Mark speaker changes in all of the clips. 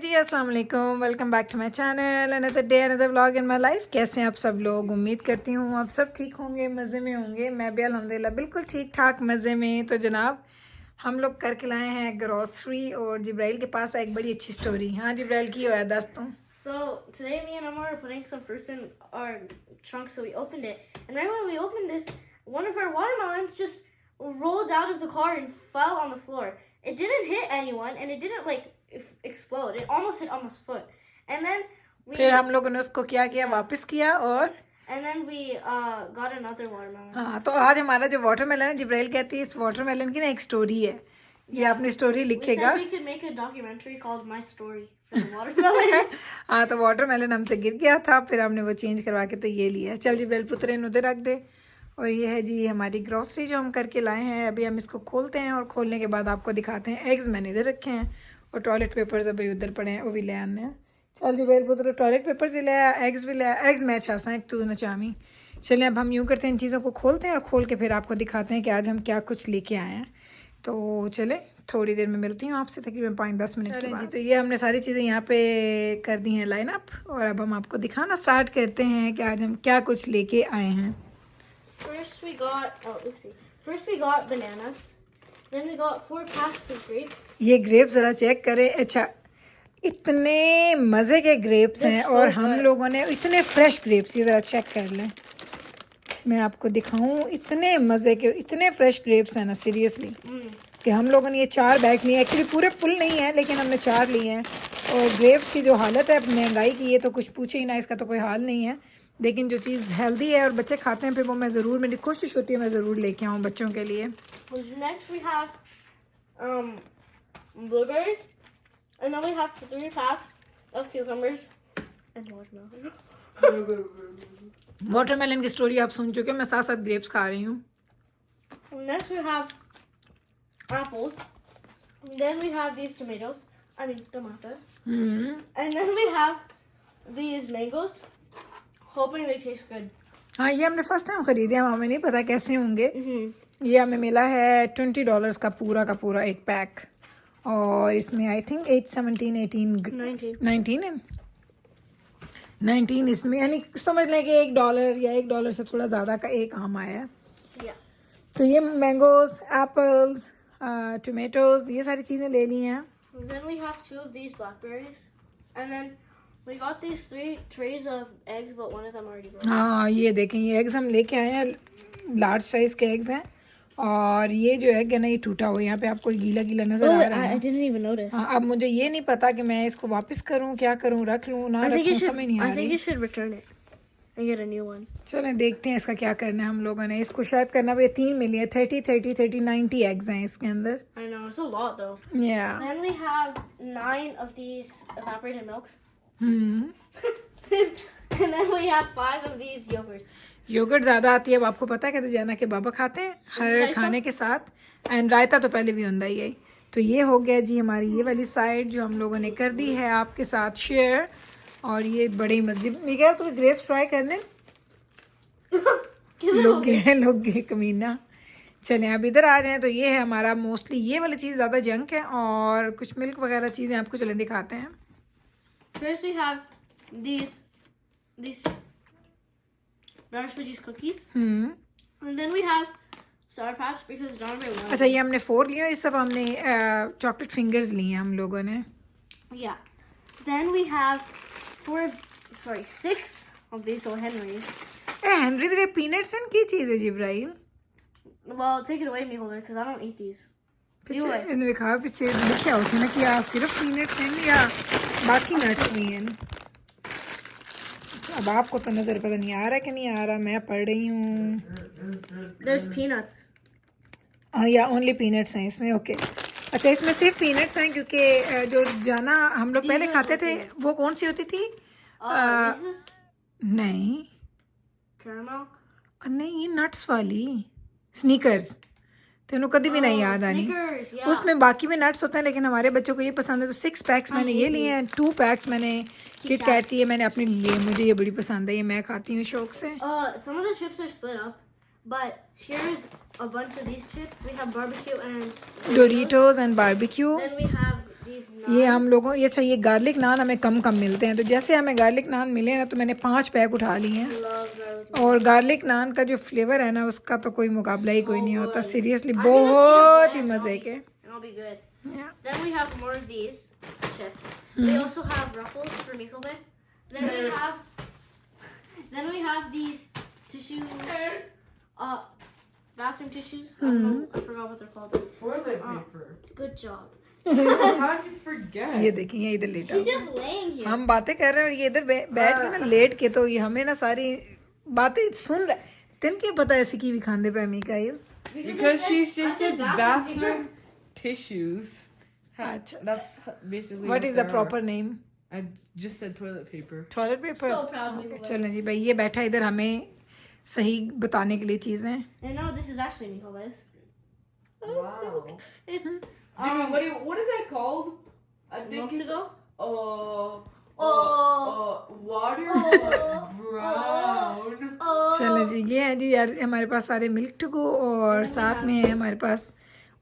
Speaker 1: जी अस्सलाम वालेकुम, welcome back to my channel, another day another vlog in my life. कैसे हैं आप सब लोग? उम्मीद करती हूँ आप सब ठीक होंगे, मज़े में होंगे। मैं भी अल्हम्दुलिल्लाह बिल्कुल ठीक ठाक मज़े में। तो जनाब हम लोग करके लाए हैं ग्रॉसरी और जिब्राइल के पास है एक बड़ी अच्छी स्टोरी। हाँ जिब्राइल की होया दस तुम।
Speaker 2: So today me and Amar are putting some fruits in our trunk, so we opened it. And right when we opened this, one of our watermelons just rolled out of the car and fell on the floor. It didn't hit anyone, and it didn't explode. It almost hit Amma's foot. And then
Speaker 1: फिर हम लोगों ने उसको क्या किया, वापस किया और
Speaker 2: we got another watermelon.
Speaker 1: हाँ, तो आज हमारा जो वाटरमेलन है, जिब्राइल कहती है इस वाटरमेलन की ना एक स्टोरी है। ये अपनी स्टोरी लिखेगा।
Speaker 2: We could make a documentary called My Story for the watermelon.
Speaker 1: हाँ, तो वाटरमेलन हमसे गिर गया था, फिर हमने वो चेंज करवा के तो ये लिया। चल जिब्राइल पुत्र इन उधर रख दे। और ये है जी हमारी ग्रॉसरी जो हम करके लाए हैं। अभी हम इसको खोलते हैं और खोलने के बाद आपको दिखाते हैं। एग्स मैंने इधर रखे हैं और टॉयलेट पेपर्स अभी उधर पड़े हैं, वो भी ले आने हैं। चल जिब्राइल पुत्र टॉयलेट पेपर्स भी ले आया, एग्स भी ले आया। एग्स मैं छासा है तू न चामी। चलिए अब हम यूँ करते हैं, इन चीज़ों को खोलते हैं और खोल के फिर आपको दिखाते हैं कि आज हम क्या कुछ लेके आए हैं। तो चले थोड़ी देर में मिलती हूँ आपसे, तकरीबन 5-10 मिनट के बाद। जी तो ये हमने सारी चीज़ें यहाँ पे कर दी हैं लाइन अप, और अब हम आपको दिखाना स्टार्ट करते हैं कि आज हम क्या कुछ लेके आए हैं।
Speaker 2: First we got bananas. Then we got 4 packs of grapes.
Speaker 1: ये ग्रेप्स ज़रा चेक करें। अच्छा इतने मज़े के ग्रेप्स हैं और हम लोगों ने इतने फ्रेश ग्रेप्स, ये ज़रा चेक कर लें, मैं आपको दिखाऊं। इतने मज़े के इतने फ्रेश ग्रेप्स हैं ना, सीरियसली कि हम लोगों ने ये 4 बैग लिए। एक्चुअली पूरे फुल नहीं है लेकिन हमने 4 लिए हैं। और ग्रेप्स की जो हालत है महंगाई की, ये तो कुछ पूछे ही ना, इसका तो कोई हाल नहीं है। लेकिन जो चीज़ हेल्दी है और बच्चे खाते हैं फिर वो मैं ज़रूर, मेरी कोशिश होती है मैं ज़रूर लेके आऊँ बच्चों के लिए।
Speaker 2: Next we have blueberries, and then we have 3 packs of cucumbers and watermelon.
Speaker 1: Watermelon की स्टोरी आप सुन चुके हो, मैं साथ साथ ग्रेप्स खा रही हूँ।
Speaker 2: Next we have apples. Then we have these tomatoes. Tomato. And then we have these mangoes. Hoping they taste good.
Speaker 1: हाँ ये हमने फर्स्ट टाइम ख़रीदे हैं, हमें नहीं पता कैसे होंगे। ये हमें मिला है $20 का पूरा एक पैक, और इसमें आई थिंक 19 इसमें, यानी समझ लें कि $1 या $1 से थोड़ा ज़्यादा का एक आम आया है। तो ये मैंगोज, एप्पल्स, टोमेटोज, ये सारी चीज़ें ले ली हैं।
Speaker 2: Then we have 2 of these blackberries, and then we got these 3 trays of eggs, but one of them already broke.
Speaker 1: हाँ ये देखें, ये एग्स हम लेके आए हैं, लार्ज साइज के एग्स हैं। और ये जो एग है ना, ये टूटा हुआ है, यहाँ पे आपको गीला गीला नजर आ रहा है।
Speaker 2: I didn't even notice.
Speaker 1: हाँ, अब मुझे ये नहीं पता कि मैं इसको वापस करूँ, क्या करूँ, रख लूँ ना रखूँ, समझ नहीं आ
Speaker 2: I think
Speaker 1: रही।
Speaker 2: you should return it and get a new one.
Speaker 1: चलें देखते हैं इसका क्या करना है हम लोगों ने। इसको शायद करना भी 3 मिली है, 30 90 एग्स हैं इसके अंदर।
Speaker 2: I know, it's a lot though.
Speaker 1: Yeah.
Speaker 2: Then we have 9 of these evaporated milks. And then we have 5 of these yogurts.
Speaker 1: Yogurt ज़्यादा आती है, अब आपको पता है कि जाना के बाबा खाते हैं हर खाने के साथ, एंड रायता तो पहले भी होता ही है। तो ये हो गया जी हमारी ये वाली साइड जो हम लोगों ने कर दी है आपके साथ शेयर। और ये बड़ी मस्जिद में गया तो ग्रेप्स ट्राई करने लोग गए कमीना। चलें अब इधर आ जाएं। तो ये है हमारा मोस्टली ये वाली चीज़ ज़्यादा जंक है, और कुछ मिल्क वगैरह चीज़ें आपको चलें दिखाते हैं।
Speaker 2: First we have these Brownish Budgies cookies. And then we have Sour Patch because John Ray wanted.
Speaker 1: अच्छा ये हमने 4 लिए और ये सब हमने चॉकलेट फिंगर्स लिए हैं हम लोगों ने।
Speaker 2: Yeah. Then we have 6 of these Henrys.
Speaker 1: Henry तेरे पीनट्स हैं की चीज़ है जिब्राइल?
Speaker 2: Well, take it away, Mihola, because I don't eat these.
Speaker 1: पीछे इन्हें दिखा, पीछे लिखा है उसने कि या सिर्फ पीनट्स हैं या बाकी नट्स भी हैं। अब आपको तो नज़र पता नहीं आ रहा कि नहीं आ रहा, मैं पढ़ रही हूँ।
Speaker 2: There's peanuts.
Speaker 1: हाँ या ओनली पीनट्स हैं इसमें, ओके। अच्छा इसमें सिर्फ पीनट्स हैं, क्योंकि जो जाना हम लोग पहले खाते थे वो कौन सी होती थी? नहीं
Speaker 2: Caramel.
Speaker 1: नहीं, नट्स वाली स्नीकर्स, तेनों कभी भी नहीं याद आनी। उसमें बाकी भी नट्स होते हैं लेकिन हमारे बच्चों को ये पसंद है। तो 6 पैक्स मैंने ये लिए हैं, 2 पैक्स मैंने किट कैट की है मैंने अपने लिए, मुझे ये बड़ी पसंद है, ये मैं खाती हूँ शौक से।
Speaker 2: Some of the chips are split up, but here's a bunch of these chips. We have barbecue and
Speaker 1: Doritos and barbecue.
Speaker 2: Then we have these
Speaker 1: ये हम लोगों ये अच्छा, ये गार्लिक नान हमें कम मिलते हैं, तो जैसे हमें गार्लिक नान मिले ना तो मैंने 5 पैक उठा लिए हैं।
Speaker 2: love garlic.
Speaker 1: और गार्लिक नान का जो फ्लेवर है ना उसका तो कोई मुकाबला ही कोई नहीं होता, seriously
Speaker 2: I can just eat a
Speaker 1: बहुत
Speaker 2: bread
Speaker 1: ही
Speaker 2: and
Speaker 1: मज़े के।
Speaker 2: and I'll be good.
Speaker 1: Yeah.
Speaker 2: Then we have more of these chips. We also have Ruffles for Miko Bay. Then we have these tissue, bathroom tissues. I don't know, I forgot what they're called.
Speaker 3: Toilet paper.
Speaker 2: Good job.
Speaker 3: How did you forget?
Speaker 1: ये देखिए ये इधर लेटा
Speaker 2: She's
Speaker 1: हुआ।
Speaker 2: just laying here.
Speaker 1: हम बातें कर रहे हैं और ये इधर बैठ के ना लेट के, तो ये हमें ना सारी बातें सुन रहा है। तेन क्या पता ऐसे की भी खांदे पे अमी का ये?
Speaker 3: Because she
Speaker 2: I
Speaker 3: said
Speaker 2: bathroom
Speaker 3: bathroom tissues.
Speaker 1: अच्छा।
Speaker 3: That's basically
Speaker 1: What is
Speaker 3: they
Speaker 1: the
Speaker 3: are.
Speaker 1: proper name?
Speaker 3: I just said toilet paper.
Speaker 1: Toilet paper.
Speaker 2: So proud of you.
Speaker 1: चलो जी भाई, ये बैठा इधर हमें सही बताने के लिए चीजें।
Speaker 2: And no, this is actually Miko Bay's.
Speaker 3: Wow.
Speaker 2: It's
Speaker 3: Jimmy, what is that called? I think it's
Speaker 2: Moxigo?
Speaker 3: water brown.
Speaker 1: चलो जी, ये है जी यार हमारे पास सारे मिल्क टू गो, और साथ में है हमारे पास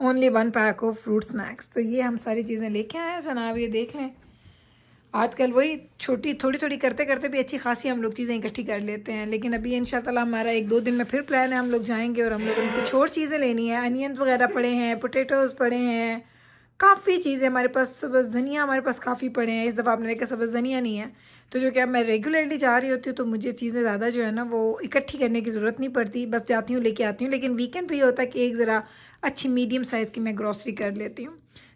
Speaker 1: only 1 pack of fruit snacks. तो ये हम सारी चीज़ें लेके आए हैं जनाब, ये देख लें। आजकल वही छोटी थोड़ी थोड़ी करते करते भी अच्छी खासी हम लोग चीज़ें इकट्ठी कर लेते हैं, लेकिन अभी इंशाल्लाह हमारा 1-2 दिन में फिर प्लान है, हम लोग जाएंगे और हम लोगों ने कुछ और चीज़ें लेनी है। अनियन वगैरह पड़े हैं, पोटैटोज़ पड़े हैं, काफ़ी चीज़ें हमारे पास, सब्ज़ धनिया हमारे पास काफ़ी पड़े हैं। इस दफ़ा आपने देखा सब्ज़ धनिया नहीं है, तो जो कि अब मैं रेगुलरली जा रही होती हूँ तो मुझे चीज़ें ज़्यादा जो है ना वो इकट्ठी करने की ज़रूरत नहीं पड़ती, बस जाती हूँ लेके आती हूँ। लेकिन वीकेंड पे ये होता है कि एक ज़रा अच्छी मीडियम साइज़ की मैं ग्रॉसरी कर लेती हूँ।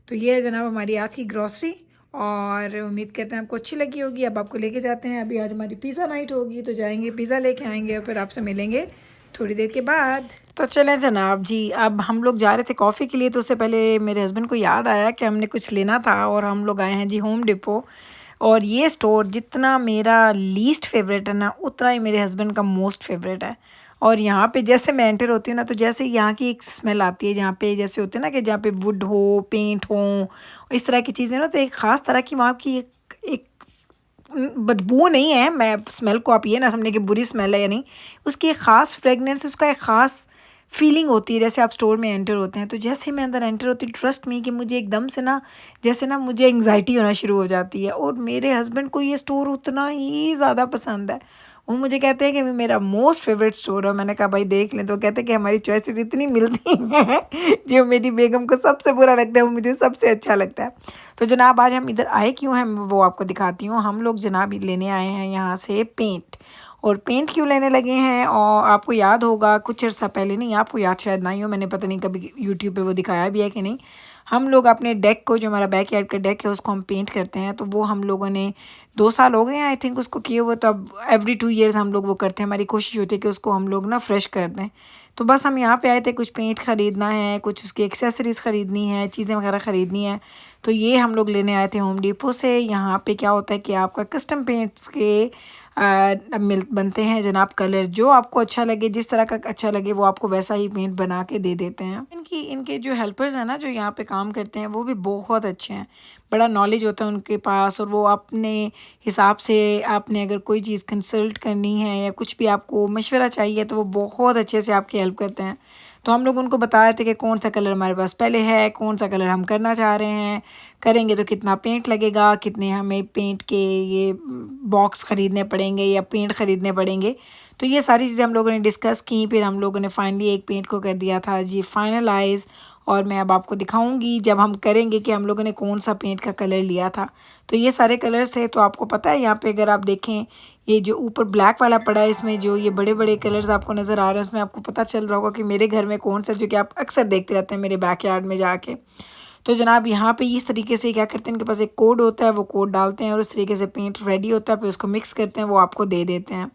Speaker 1: तो ये है जनाब हमारी आज की ग्रॉसरी, और उम्मीद करते हैं आपको अच्छी लगी होगी। अब आपको लेके जाते हैं, अभी आज हमारी पिज़्ज़ा नाइट होगी तो जाएंगे पिज़्ज़ा लेके आएंगे और फिर आपसे मिलेंगे थोड़ी देर के बाद। तो चलें जनाब जी, अब हम लोग जा रहे थे कॉफ़ी के लिए, तो उससे पहले मेरे हस्बैंड को याद आया कि हमने कुछ लेना था और हम लोग आए हैं जी होम डिपो। और ये स्टोर जितना मेरा लीस्ट फेवरेट है ना, उतना ही मेरे हस्बैंड का मोस्ट फेवरेट है। और यहाँ पे जैसे मैं एंटर होती हूँ ना, तो जैसे यहाँ की एक स्मेल आती है, जहाँ पे जैसे होते हैं ना कि जहाँ पे वुड हो, पेंट हो, इस तरह की चीज़ें ना, तो एक ख़ास तरह की वहाँ की एक बदबू नहीं है। मैं स्मेल को आप ये ना समझे कि बुरी स्मेल है या नहीं, उसकी एक ख़ास फ्रेगनेंस, उसका एक ख़ास फीलिंग होती है जैसे आप स्टोर में एंटर होते हैं। तो जैसे मैं अंदर एंटर होती हूँ, ट्रस्ट मी कि मुझे एकदम से ना जैसे ना मुझे एंग्जाइटी होना शुरू हो जाती है। और मेरे हस्बैंड को ये स्टोर उतना ही ज़्यादा पसंद है, वो मुझे कहते हैं कि मेरा मोस्ट फेवरेट स्टोर है। मैंने कहा भाई देख लें, तो कहते हैं कि हमारी चॉइसेस इतनी मिलती हैं, जो मेरी बेगम को सबसे बुरा लगता है वो मुझे सबसे अच्छा लगता है। तो जनाब आज हम इधर आए क्यों हैं वो आपको दिखाती हूँ। हम लोग जनाब लेने आए हैं यहाँ से पेंट। और पेंट क्यों लेने लगे हैं, और आपको याद होगा कुछ अर्सा पहले, नहीं आपको याद शायद नहीं हो, मैंने पता नहीं कभी यूट्यूब पे वो दिखाया भी है कि नहीं, हम लोग अपने डेक को, जो हमारा बैक यार्ड का डेक है, उसको हम पेंट करते हैं। तो वो हम लोगों ने 2 साल हो गए हैं आई थिंक उसको किए हुए, तो अब एवरी 2 ईयर्स हम लोग वो करते हैं। हमारी कोशिश होती है कि उसको हम लोग ना फ्रेश कर दें। तो बस हम यहाँ पे आए थे, कुछ पेंट ख़रीदना है, कुछ उसकी एक्सेसरीज़ ख़रीदनी है, चीज़ें वगैरह ख़रीदनी है। तो ये हम लोग लेने आए थे होम डिपो से। यहाँ पे क्या होता है कि आपका कस्टम पेंट्स के बनते हैं जनाब, कलर जो आपको अच्छा लगे, जिस तरह का अच्छा लगे वो आपको वैसा ही पेंट बना के दे देते हैं। इनके जो हेल्पर्स हैं ना, जो यहाँ पे काम करते हैं, वो भी बहुत अच्छे हैं, बड़ा नॉलेज होता है उनके पास। और वो अपने हिसाब से, आपने अगर कोई चीज़ कंसल्ट करनी है या कुछ भी आपको मशवरा चाहिए, तो वो बहुत अच्छे से आपकी हेल्प करते हैं। तो हम लोग उनको बता रहे थे कि कौन सा कलर हमारे पास पहले है, कौन सा कलर हम करना चाह रहे हैं, करेंगे तो कितना पेंट लगेगा, कितने हमें पेंट के ये बॉक्स ख़रीदने पड़ेंगे या पेंट ख़रीदने पड़ेंगे। तो ये सारी चीज़ें हम लोगों ने डिस्कस की। फिर हम लोगों ने फाइनली एक पेंट को कर दिया था जी फाइनलाइज़। और मैं अब आपको दिखाऊंगी जब हम करेंगे कि हम लोगों ने कौन सा पेंट का कलर लिया था। तो ये सारे कलर्स थे। तो आपको पता है यहाँ पे अगर आप देखें, ये जो ऊपर ब्लैक वाला पड़ा है, इसमें जो ये बड़े बड़े कलर्स आपको नज़र आ रहे हैं, उसमें आपको पता चल रहा होगा कि मेरे घर में कौन सा, जो कि आप अक्सर देखते रहते हैं मेरे बैकयार्ड में जाके। तो जनाब यहाँ पे इस तरीके से क्या करते हैं, इनके पास एक कोड होता है, वो कोड डालते हैं और उस तरीके से पेंट रेडी होता है, फिर उसको मिक्स करते हैं, वो आपको दे देते हैं।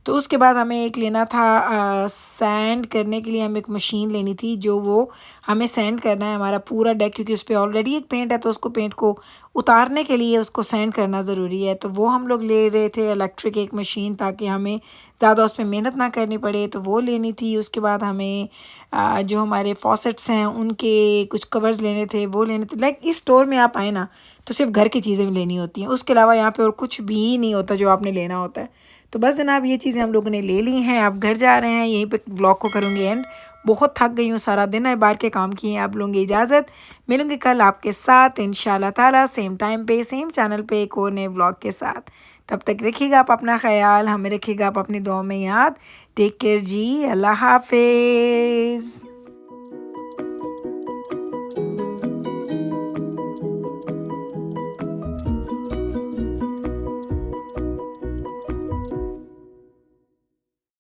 Speaker 1: तो उसके बाद हमें एक लेना था सैंड करने के लिए, हमें एक मशीन लेनी थी जो वो हमें सैंड करना है हमारा पूरा डेक, क्योंकि उस पर ऑलरेडी एक पेंट है, तो उसको पेंट को उतारने के लिए उसको सैंड करना ज़रूरी है। तो वो हम लोग ले रहे थे इलेक्ट्रिक एक मशीन, ताकि हमें ज़्यादा उस पर मेहनत ना करनी पड़े, तो वो लेनी थी। उसके बाद हमें जो हमारे फॉसेट्स हैं उनके कुछ कवर्स लेने थे, वो लेने थे। लाइक इस स्टोर में आप आए ना तो सिर्फ घर की चीज़ें लेनी होती हैं, उसके अलावा यहाँ पे और कुछ भी नहीं होता जो आपने लेना होता है। तो बस जनाब ये चीज़ें हम लोगों ने ले ली हैं, आप घर जा रहे हैं, यहीं पे व्लॉग को करूँगी एंड। बहुत थक गई हूँ, सारा दिन है बाहर के काम किए हैं। आप लूँगी इजाज़त, मिलूँगी कल आपके साथ इंशाल्लाह ताला सेम टाइम पे सेम चैनल पे एक और नए व्लॉग के साथ। तब तक रखिएगा आप अपना ख्याल, हमें रखिएगा आप अपनी दुआ में याद। टेक केयर जी, अल्लाह हाफिज़।